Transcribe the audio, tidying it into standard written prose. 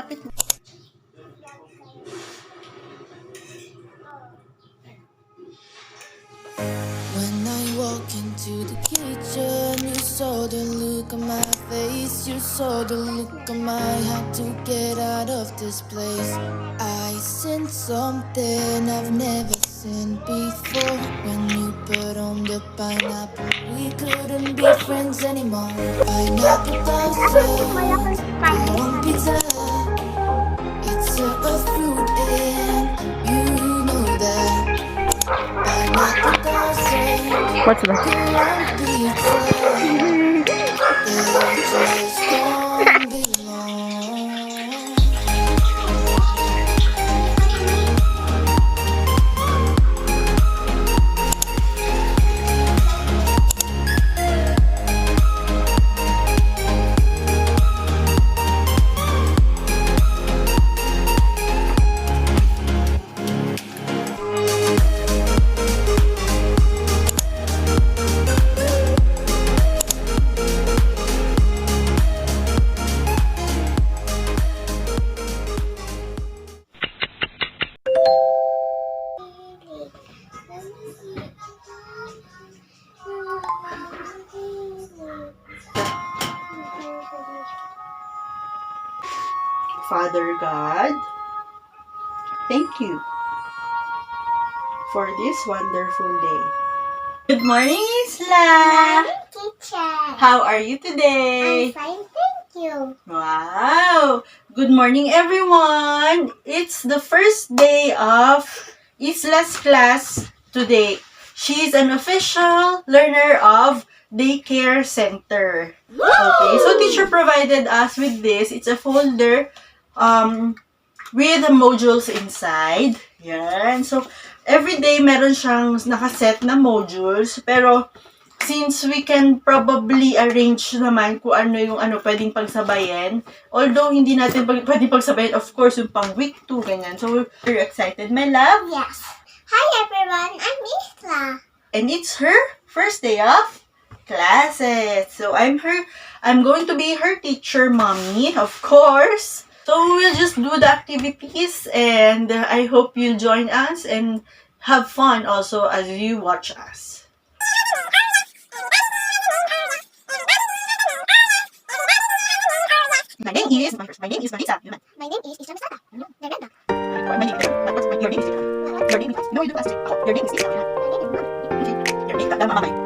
Lapit mo. When I walk into the kitchen, you saw the look on my face. You saw the look on my had to get out of this place. I sense something I've never seen before. When you put on the pineapple, we couldn't be friends anymore. Pineapple toast, on pizza. It's a fruit and you know that. Pineapple toast, What's that? on pizza. They just don't belong. Father God, thank you for this wonderful day. Good morning, Isla! Morning, teacher. How are you today? I'm fine, thank you. Wow! Good morning, everyone! It's the first day of Isla's class today. She's an official learner of Daycare Center. Okay, so teacher provided us with this. It's a folder with the modules inside. Yan. So, every day meron siyang nakaset na modules. Pero, since we can probably arrange naman kung ano yung pwedeng pagsabayin. Although, hindi natin pwedeng pagsabayin, of course, yung pang week 2, ganyan. So, we're excited, my love. Yes. Hi, everyone. I'm Isla. And it's her first day of classes. So, I'm going to be her teacher, mommy, of course. So, we'll just do the activities and I hope you'll join us and have fun also as you watch us. My name is Marisa. My name is Isla Masada. Ganda. My name is your name is Isla. Your name is no, you don't ask. Your name is Isla. My name is Mom. Your name is Mama.